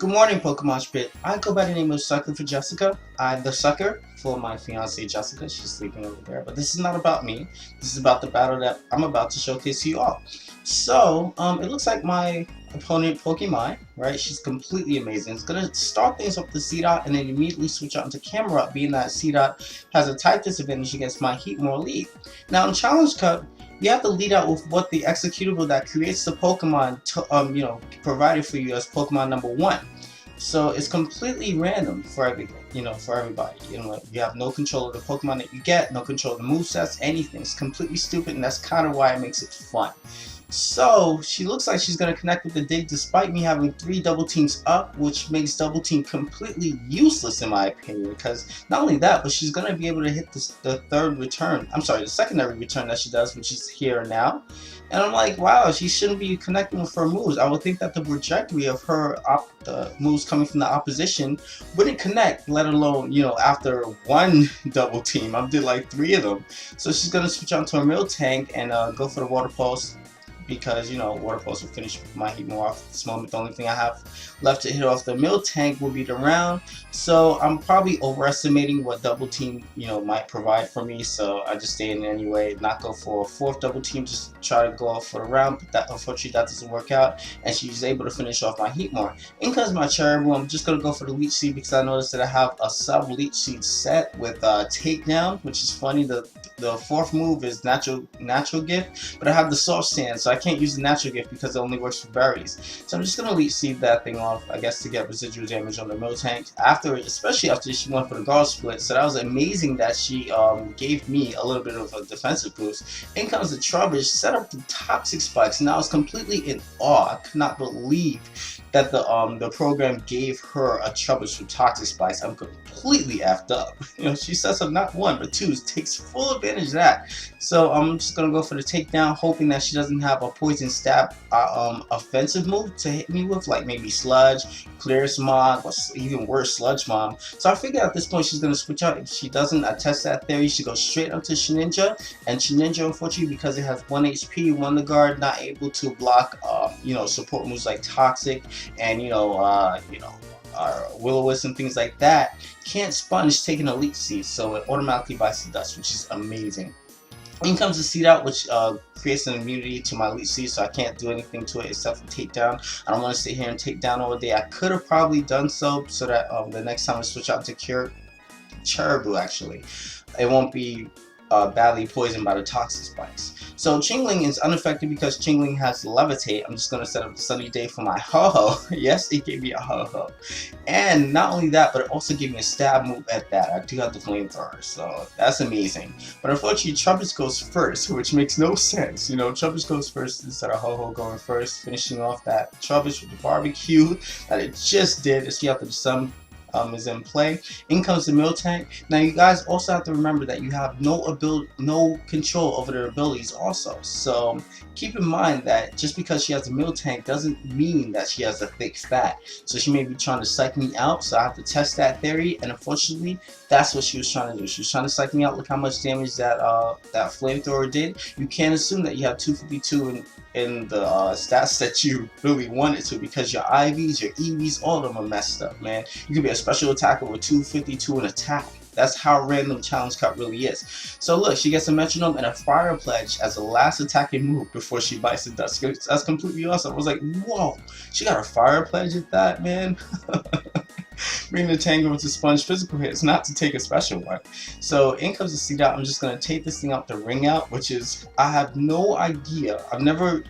Good morning, PokeMoshPit. I go by the name of Sucker4Jessica. I'm the sucker for my fiancée Jessica. She's sleeping over there. But this is not about me. This is about the battle that I'm about to showcase to you all. So, it looks like my opponent, PokeMai, right? She's completely amazing. It's gonna start things off with the C-Dot and then immediately switch out into camera up, being that C-Dot has a type disadvantage against my Heatmore lead. Now in Challenge Cup, you have to lead out with what the executable that creates the Pokemon provided for you as Pokemon number 1. So it's completely random for for everybody. You have no control of the Pokemon that you get, no control of the movesets, anything. It's completely stupid, and that's kind of why it makes it fun. So she looks like she's going to connect with the dig despite me having 3 double teams up, which makes double team completely useless in my opinion, because not only that, but she's going to be able to hit the secondary return that she does, which is here and now. And I'm like, wow, she shouldn't be connecting with her moves. I would think that the trajectory of the moves coming from the opposition wouldn't connect, let alone, after one double team. I did like 3 of them. So she's going to switch on to a Miltank and go for the Water Pulse, because Water Pulse will finish my Heatmore off at this moment. The only thing I have left to hit off the Miltank will be the round. So I'm probably overestimating what double team might provide for me. So I just stay in anyway, not go for a 4th double team, just try to go off for the round. But that, unfortunately, that doesn't work out, and she's able to finish off my Heatmore. In comes my Cherubim. I'm just gonna go for the Leech Seed because I noticed that I have a sub Leech Seed set with Takedown, which is funny. The 4th move is natural gift, but I have the soft sand, so I can't use the natural gift because it only works for berries. So I'm just gonna Leech Seed that thing off, I guess, to get residual damage on the Miltank especially after she went for the guard split. So that was amazing that she gave me a little bit of a defensive boost. In comes the Trubbish, set up the toxic spikes, and I was completely in awe. I could not believe that the program gave her a Trubbish with toxic spikes. I'm completely effed up. She sets up not 1 but 2, takes full advantage of that. So I'm just gonna go for the takedown, hoping that she doesn't have a poison stab offensive move to hit me with, like maybe Sludge, Clear Smog, or even worse, Sludge Bomb. So I figured at this point she's gonna switch out. If she doesn't, I test that theory. She goes straight up to Shedinja, and Shedinja, unfortunately, because it has 1 HP, 1 to guard, not able to block support moves like Toxic and Will-O-Wisp and things like that, can't sponge taking a Leech Seed, so it automatically bites the dust, which is amazing. In comes the Seed Out, which creates an immunity to my Leech Seed, so I can't do anything to it except for Takedown. I don't want to sit here and take down all day. I could have probably done so that the next time I switch out to Cherubu, actually, it won't be badly poisoned by the toxic spikes. So Chingling is unaffected because Chingling has Levitate. I'm just going to set up the Sunny Day for my Ho-Ho. Yes, it gave me a Ho-Ho. And not only that, but it also gave me a stab move at that. I do have the Flamethrower, so that's amazing. But unfortunately, Trubbish goes first, which makes no sense. Trubbish goes first instead of Ho-Ho going first, finishing off that Trubbish with the barbecue that it just did, especially after the sun is in play. In comes the Miltank. Now you guys also have to remember that you have no control over their abilities also. So keep in mind that just because she has a Miltank doesn't mean that she has a thick fat. So she may be trying to psych me out, so I have to test that theory, and unfortunately that's what she was trying to do. She was trying to psych me out. Look how much damage that Flamethrower did. You can't assume that you have 252 in the stats that you really wanted to, because your IVs, your EVs, all of them are messed up, man. You could be a special attacker with 252 in attack. That's how random Challenge Cup really is. So look, she gets a Metronome and a Fire Pledge as the last attacking move before she bites the dust. That's completely awesome. I was like, whoa, she got a Fire Pledge at that, man. Bring the Tango to sponge physical hits, not to take a special one. So in comes the Seed Out. I'm just going to take this thing out the Ring Out, which is, I have no idea. I've never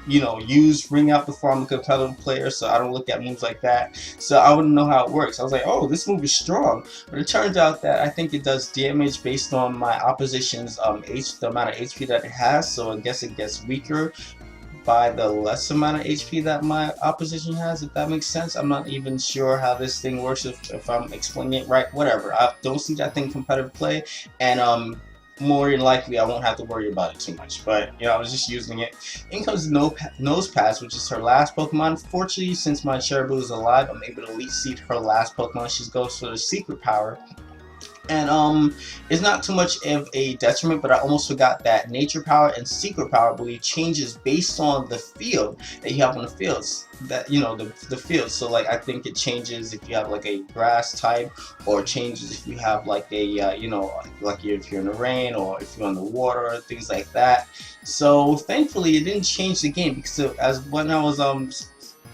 used Ring Out before. I'm a competitive player, so I don't look at moves like that. So I wouldn't know how it works. I was like, oh, this move is strong. But it turns out that I think it does damage based on my opposition's the amount of HP that it has. So I guess it gets weaker by the less amount of HP that my opposition has, if that makes sense. I'm not even sure how this thing works, if I'm explaining it right. Whatever. I don't see that thing competitive play, and more than likely I won't have to worry about it too much. But I was just using it. In comes the Nose Pass, which is her last Pokemon. Fortunately, since my Cherubu is alive, I'm able to Leech Seed her last Pokemon. She goes for the Secret Power, And it's not too much of a detriment, but I almost forgot that nature power and secret power, I believe, changes based on the field that you have on the fields, that the field. So like I think it changes if you have like a grass type, or changes if you have like a like if you're in the rain or if you're on the water, things like that. So thankfully it didn't change the game, because as when I was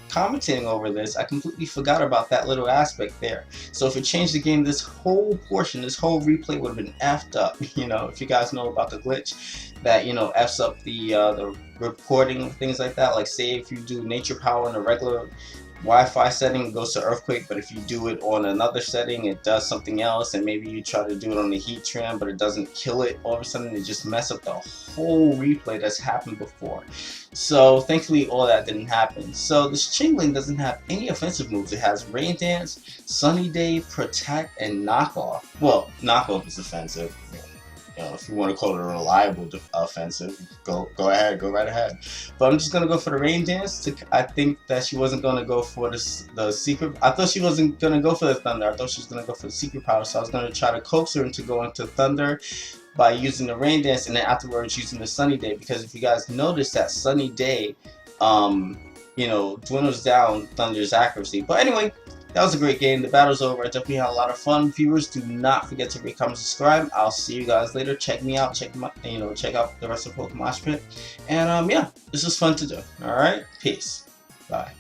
commentating over this, I completely forgot about that little aspect there. So if it changed the game, this whole portion, this whole replay would have been effed up. If you guys know about the glitch that f's up the recording, things like that. Like say if you do nature power in a regular Wi-Fi setting, it goes to earthquake, but if you do it on another setting, it does something else. And maybe you try to do it on the heat tram, but it doesn't kill it. All of a sudden, it just mess up the whole replay that's happened before. So thankfully, all that didn't happen. So this Chingling doesn't have any offensive moves. It has Rain Dance, Sunny Day, Protect, and Knockoff. Well, Knockoff is offensive. If you want to call it a reliable offensive, go ahead, go right ahead. But I'm just gonna go for the Rain Dance. I think that she wasn't gonna go for the secret. I thought she wasn't gonna go for the Thunder. I thought she was gonna go for the secret power. So I was gonna try to coax her into going to Thunder by using the Rain Dance, and then afterwards using the Sunny Day. Because if you guys notice, that Sunny Day, dwindles down Thunder's accuracy. But anyway, that was a great game. The battle's over. I definitely had a lot of fun. Viewers, do not forget to rate, comment, subscribe. I'll see you guys later. Check me out. Check out the rest of PokeMoshPit. And yeah, this was fun to do. All right, peace. Bye.